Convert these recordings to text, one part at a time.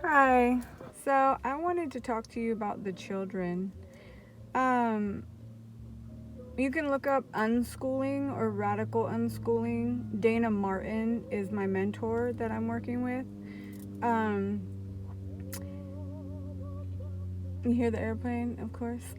Hi. So I wanted to talk to you about the children. Um, you can look up unschooling or radical unschooling. Dana Martin is my mentor that I'm working with. Um, you hear the airplane, of course.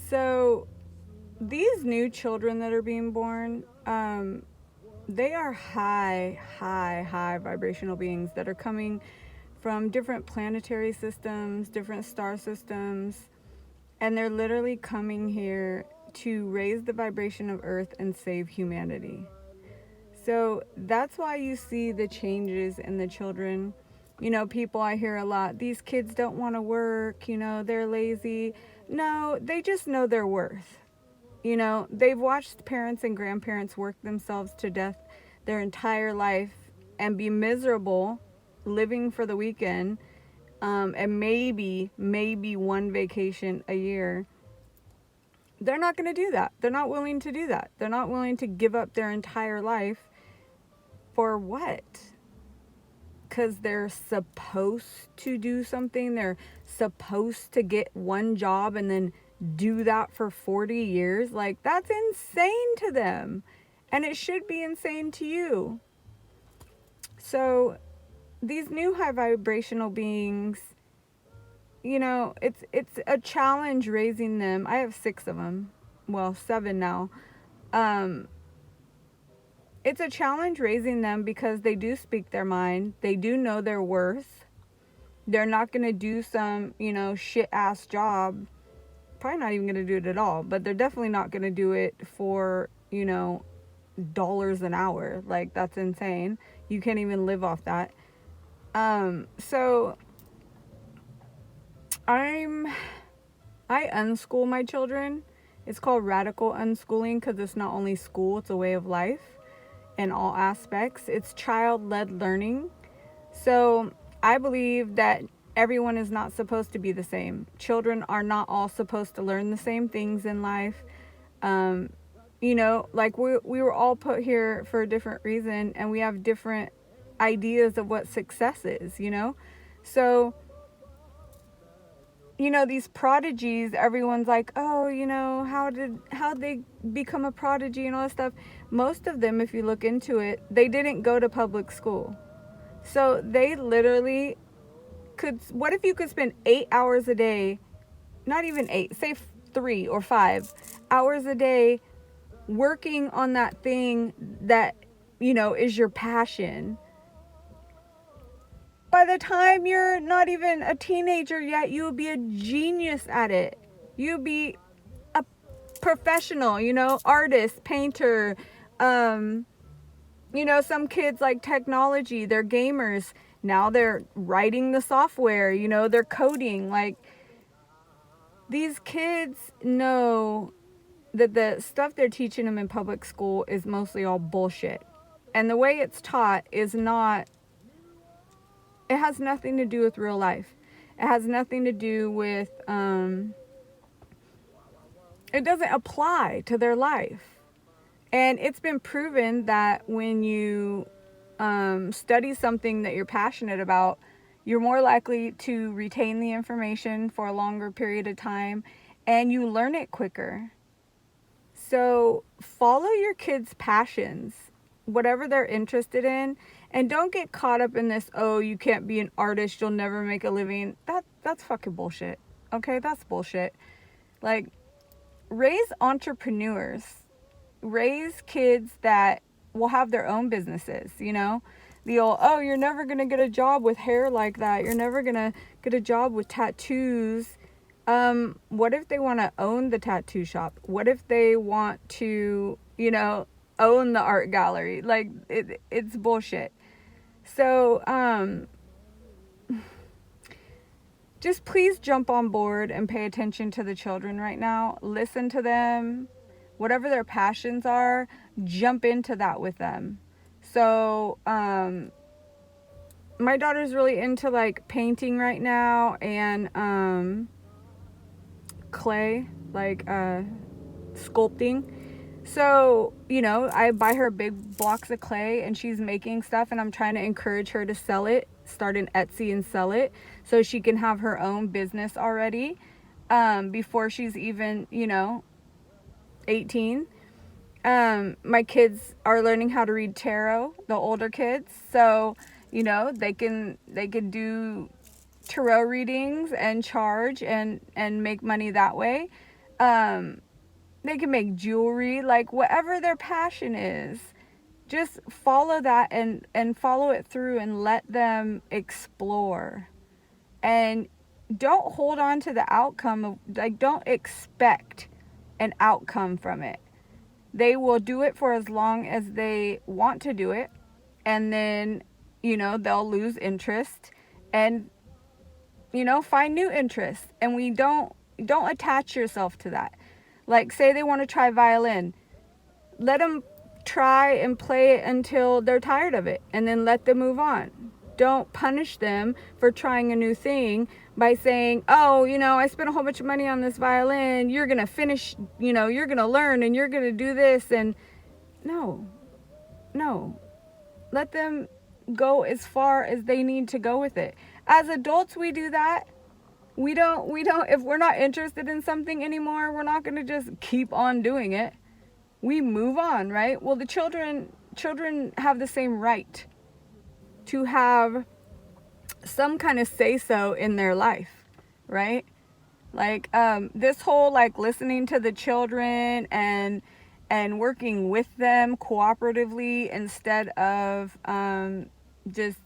So these new children that are being born, they are high vibrational beings that are coming from different planetary systems, different star systems, and they're literally coming here to raise the vibration of Earth and save humanity. So that's why you see the changes in the children. You know, people I hear a lot, these kids don't want to work, they're lazy. No, they just know their worth. They've watched parents and grandparents work themselves to death their entire life and be miserable living for the weekend, and maybe one vacation a year. They're not going to do that. They're not willing to do that. They're not willing to give up their entire life for what? Because they're supposed to do something. They're supposed to get one job and then do that for 40 years. Like, that's insane to them. And it should be insane to you. So, these new high vibrational beings, it's a challenge raising them. I have 6 of them. Well, 7 now. Um, it's a challenge raising them because they do speak their mind. They do know their worth. They're not going to do some, shit ass job. Probably not even going to do it at all, but they're definitely not going to do it for, dollars an hour. Like, that's insane. You can't even live off that. So I unschool my children. It's called radical unschooling because it's not only school, it's a way of life in all aspects. It's child-led learning. So I believe that everyone is not supposed to be the same. Children are not all supposed to learn the same things in life. Like we were all put here for a different reason, and we have different ideas of what success is, So, these prodigies, everyone's like, oh, how'd they become a prodigy and all that stuff. Most of them, if you look into it, they didn't go to public school. So they literally could, what if you could spend 8 hours a day, not even 8, say 3 or 5 hours a day working on that thing that, is your passion. By the time you're not even a teenager yet, you'll be a genius at it. You'll be a professional, artist, painter. Some kids like technology, they're gamers. Now they're writing the software, they're coding. Like, these kids know that the stuff they're teaching them in public school is mostly all bullshit. And the way it's taught is not, it has nothing to do with real life. It has nothing to do with, it doesn't apply to their life. And it's been proven that when you study something that you're passionate about, you're more likely to retain the information for a longer period of time and you learn it quicker. So follow your kids' passions, whatever they're interested in, and don't get caught up in this, oh, you can't be an artist, you'll never make a living. That's fucking bullshit. Okay, that's bullshit. Like, raise entrepreneurs. Raise kids that will have their own businesses, The old, oh, you're never going to get a job with hair like that. You're never going to get a job with tattoos. What if they want to own the tattoo shop? What if they want to, own the art gallery? Like, it's bullshit. So, just please jump on board and pay attention to the children right now. Listen to them. Whatever their passions are, jump into that with them. So, my daughter's really into like painting right now and clay, like sculpting. So, I buy her big blocks of clay and she's making stuff and I'm trying to encourage her to sell it start an Etsy and sell it so she can have her own business already, before she's even, 18. My kids are learning how to read tarot, the older kids, so they can do tarot readings and charge and make money that way. They can make jewelry, like whatever their passion is. Just follow that and follow it through and let them explore. And don't hold on to the outcome of, like, don't expect an outcome from it. They will do it for as long as they want to do it, and then they'll lose interest and find new interests. And we don't attach yourself to that. Like, say they want to try violin, let them try and play it until they're tired of it, and then let them move on. Don't punish them for trying a new thing by saying, oh, I spent a whole bunch of money on this violin, you're gonna finish, you're gonna learn and you're gonna do this. And no, let them go as far as they need to go with it. As adults, we do that. We don't, if we're not interested in something anymore, we're not going to just keep on doing it. We move on, right? Well, the children have the same right to have some kind of say-so in their life, right? Like, this whole, like, listening to the children and working with them cooperatively instead of just,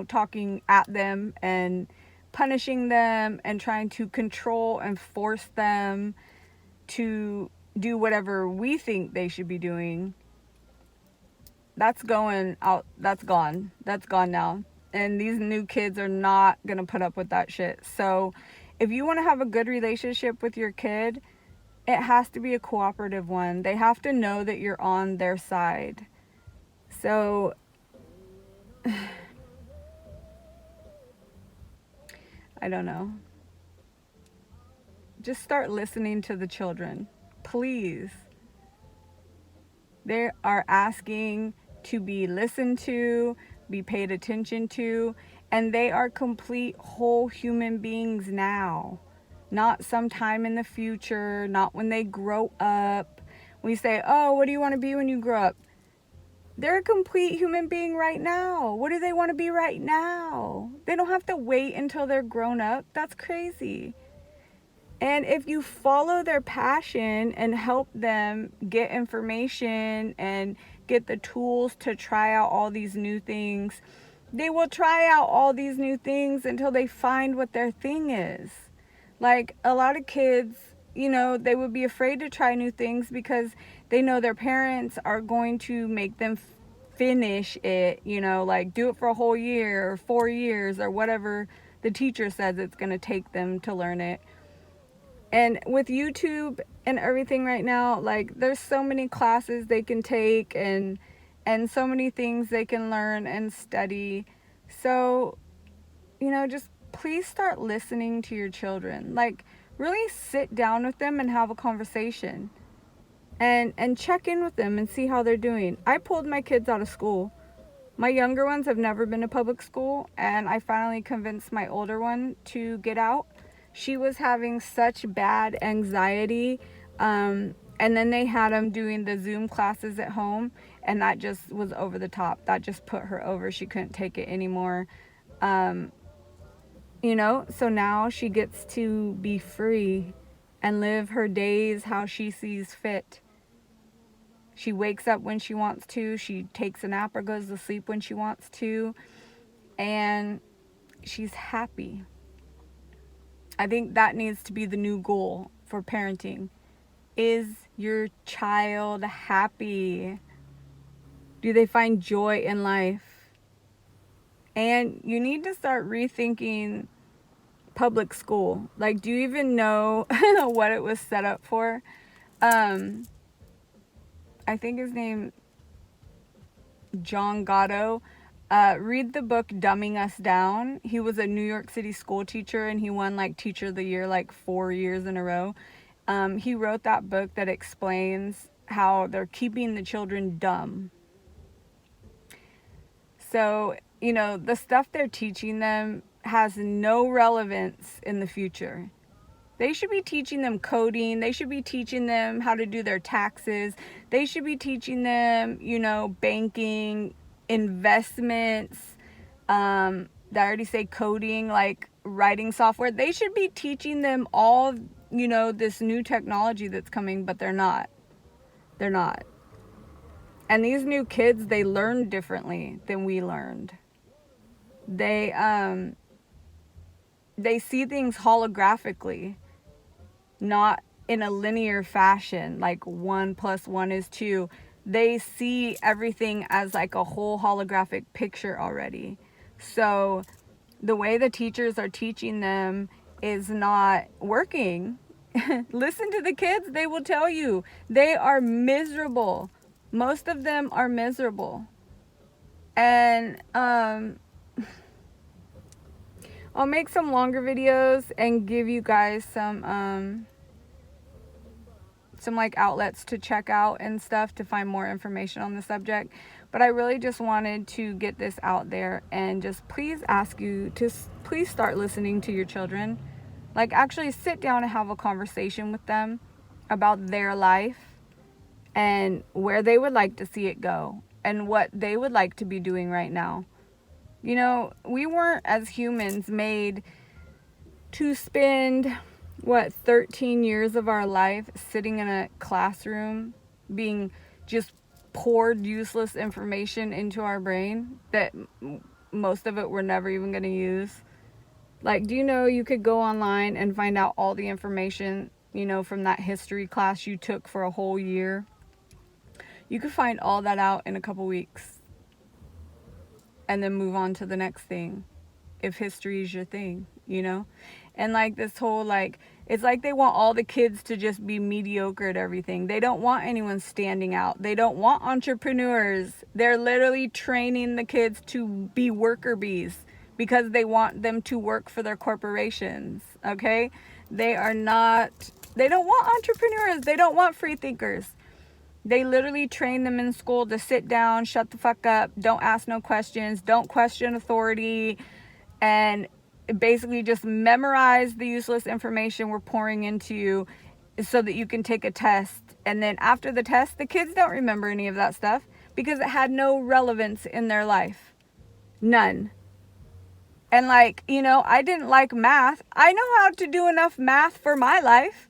talking at them and punishing them and trying to control and force them to do whatever we think they should be doing. That's going out. That's gone now. And these new kids are not going to put up with that shit. So if you want to have a good relationship with your kid, it has to be a cooperative one. They have to know that you're on their side. So I don't know. Just start listening to the children, please. They are asking to be listened to, be paid attention to, and they are complete whole human beings now. Not sometime in the future, not when they grow up. We say, oh, what do you want to be when you grow up? They're a complete human being right now. What do they want to be right now? They don't have to wait until they're grown up. That's crazy. And if you follow their passion and help them get information and get the tools to try out all these new things, they will try out all these new things until they find what their thing is. Like, a lot of kids, they would be afraid to try new things because they know their parents are going to make them finish it, like do it for a whole year or 4 years or whatever the teacher says it's going to take them to learn it. And with YouTube and everything right now, like, there's so many classes they can take and so many things they can learn and study. So, just please start listening to your children. Like, really sit down with them and have a conversation. And check in with them and see how they're doing. I pulled my kids out of school. My younger ones have never been to public school, and I finally convinced my older one to get out. She was having such bad anxiety, and then they had them doing the Zoom classes at home, and that just was over the top. That just put her over. She couldn't take it anymore. So now she gets to be free and live her days how she sees fit. She wakes up when she wants to. She takes a nap or goes to sleep when she wants to. And she's happy. I think that needs to be the new goal for parenting. Is your child happy? Do they find joy in life? And you need to start rethinking public school. Like, do you even know what it was set up for? I think his name, John Gatto. Read the book Dumbing Us Down. He was a New York City school teacher, and he won like Teacher of the Year like 4 years in a row. He wrote that book that explains how they're keeping the children dumb. So, the stuff they're teaching them has no relevance in the future. They should be teaching them coding. They should be teaching them how to do their taxes. They should be teaching them, banking, investments. Did I already say coding, like writing software? They should be teaching them all, this new technology that's coming, but they're not. They're not. And these new kids, they learn differently than we learned. They see things holographically, not in a linear fashion, like 1 + 1 is 2. They see everything as like a whole holographic picture already. So the way the teachers are teaching them is not working. Listen to the kids, they will tell you they are miserable. Most of them are miserable. And I'll make some longer videos and give you guys some like outlets to check out and stuff to find more information on the subject. But I really just wanted to get this out there and just please ask you to please start listening to your children. Like, actually sit down and have a conversation with them about their life and where they would like to see it go and what they would like to be doing right now. We weren't, as humans, made to spend 13 years of our life sitting in a classroom being just poured useless information into our brain that most of it we're never even going to use. Like, do you know you could go online and find out all the information, from that history class you took for a whole year? You could find all that out in a couple weeks and then move on to the next thing, if history is your thing, And like this whole, it's like they want all the kids to just be mediocre at everything. They don't want anyone standing out. They don't want entrepreneurs. They're literally training the kids to be worker bees because they want them to work for their corporations, okay? They don't want entrepreneurs. They don't want free thinkers. They literally train them in school to sit down, shut the fuck up, don't ask no questions, don't question authority, and basically just memorize the useless information we're pouring into you so that you can take a test. And then after the test, the kids don't remember any of that stuff because it had no relevance in their life. None. And I didn't like math. I know how to do enough math for my life.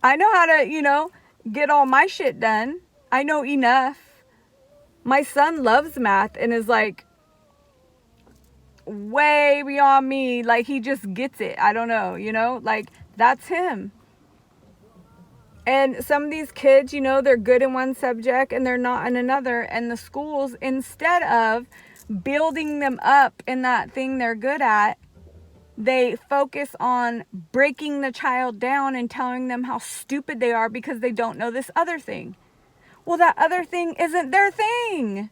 I know how to, get all my shit done. I know enough. My son loves math and is way beyond me. He just gets it. I don't know, that's him. And some of these kids, they're good in one subject and they're not in another. And the schools, instead of building them up in that thing they're good at, they focus on breaking the child down and telling them how stupid they are because they don't know this other thing. Well, that other thing isn't their thing.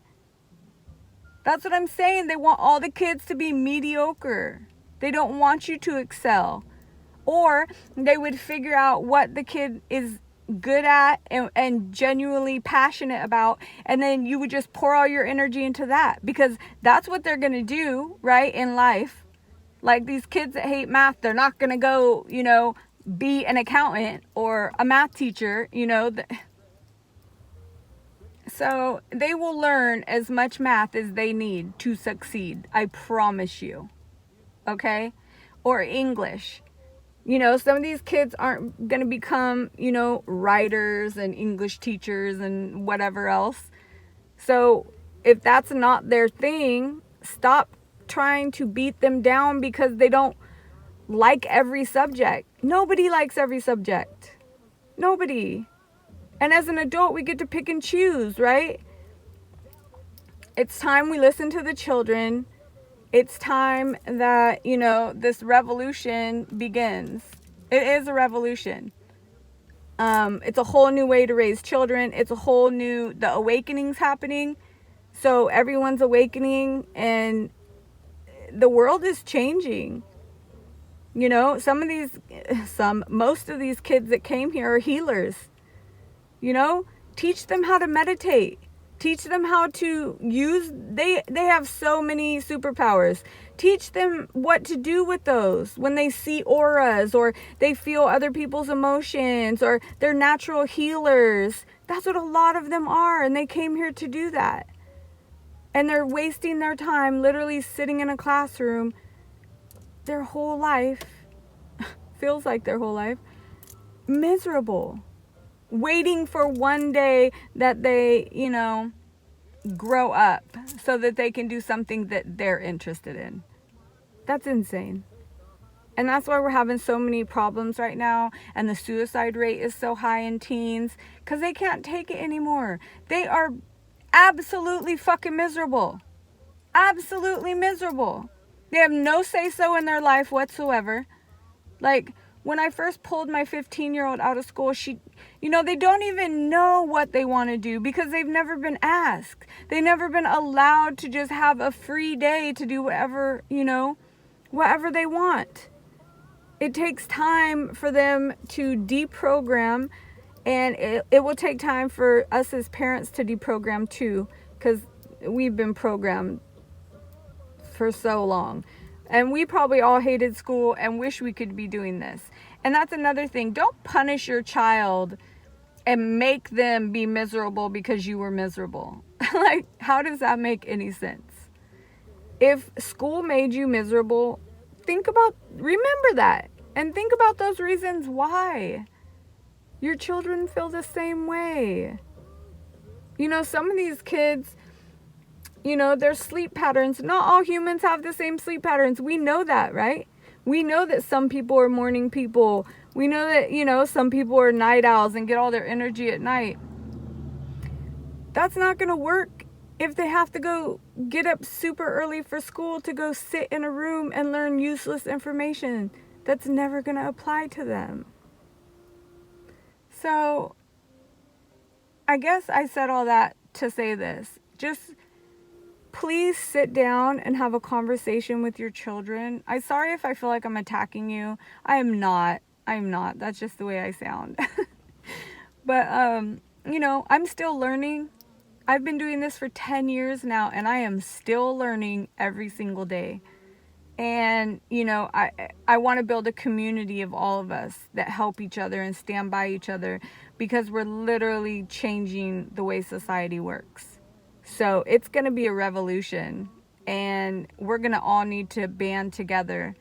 That's what I'm saying. They want all the kids to be mediocre. They don't want you to excel. Or they would figure out what the kid is good at and genuinely passionate about, and then you would just pour all your energy into that because that's what they're going to do, right, in life. Like these kids that hate math, they're not going to go, be an accountant or a math teacher, So they will learn as much math as they need to succeed. I promise you. Okay? Or English. Some of these kids aren't going to become, writers and English teachers and whatever else. So if that's not their thing, stop trying to beat them down because they don't like every subject. Nobody likes every subject. Nobody. And as an adult, we get to pick and choose, right? It's time we listen to the children. It's time that, this revolution begins. It is a revolution. It's a whole new way to raise children. It's a whole new, the awakening's happening. So everyone's awakening and the world is changing. Most of these kids that came here are healers. Teach them how to meditate. Teach them how to use, they have so many superpowers. Teach them what to do with those when they see auras or they feel other people's emotions or they're natural healers. That's what a lot of them are, and they came here to do that. And they're wasting their time literally sitting in a classroom their whole life, feels like their whole life, miserable, waiting for one day that they, grow up so that they can do something that they're interested in. That's insane. And that's why we're having so many problems right now, and the suicide rate is so high in teens, because they can't take it anymore. They are absolutely fucking miserable. Absolutely miserable. They have no say-so in their life whatsoever. Like, when I first pulled my 15-year-old out of school, they don't even know what they want to do because they've never been asked. They've never been allowed to just have a free day to do whatever, whatever they want. It takes time for them to deprogram, and it will take time for us as parents to deprogram too, because we've been programmed for so long. And we probably all hated school and wish we could be doing this. And that's another thing. Don't punish your child and make them be miserable because you were miserable. Like, how does that make any sense? If school made you miserable, remember that. And think about those reasons why. Your children feel the same way. Some of these kids, their sleep patterns, not all humans have the same sleep patterns. We know that, right? We know that some people are morning people. We know that, some people are night owls and get all their energy at night. That's not going to work if they have to go get up super early for school to go sit in a room and learn useless information. That's never going to apply to them. So, I guess I said all that to say this. Just please sit down and have a conversation with your children. I'm sorry if I feel like I'm attacking you. I am not. That's just the way I sound. But, I'm still learning. I've been doing this for 10 years now, and I am still learning every single day. And, I want to build a community of all of us that help each other and stand by each other, because we're literally changing the way society works. So it's going to be a revolution, and we're going to all need to band together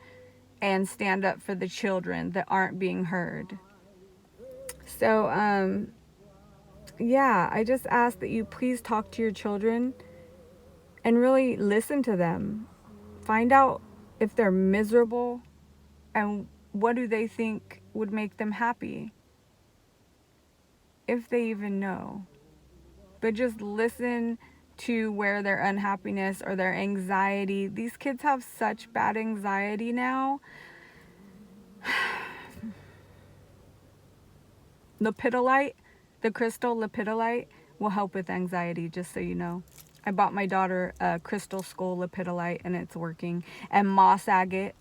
and stand up for the children that aren't being heard. So, I just ask that you please talk to your children and really listen to them. Find out if they're miserable and what do they think would make them happy, if they even know. But just listen to where their unhappiness or their anxiety. These kids have such bad anxiety now. Lepidolite, the crystal lepidolite, will help with anxiety, just so you know. I bought my daughter a crystal skull lepidolite, and it's working. And moss agate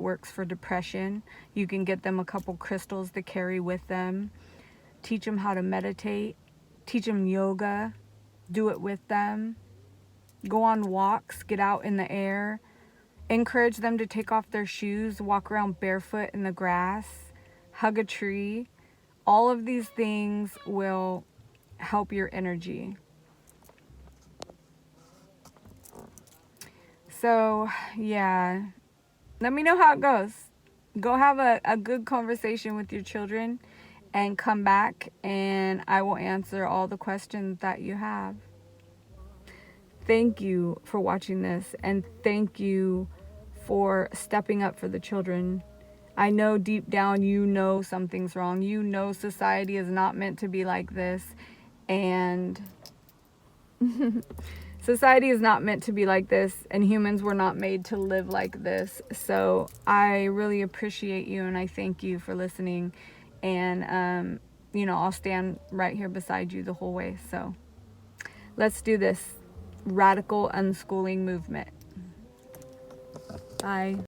works for depression. You can get them a couple crystals to carry with them. Teach them how to meditate. Teach them yoga. Do it with them. Go on walks. Get out in the air. Encourage them to take off their shoes. Walk around barefoot in the grass. Hug a tree. All of these things will help your energy. So, yeah. Let me know how it goes. Go have a good conversation with your children and come back, and I will answer all the questions that you have. Thank you for watching this, and thank you for stepping up for the children. I know deep down you know something's wrong. You know society is not meant to be like this, and society is not meant to be like this, and humans were not made to live like this. So I really appreciate you, and I thank you for listening. And, I'll stand right here beside you the whole way. So let's do this radical unschooling movement. Bye.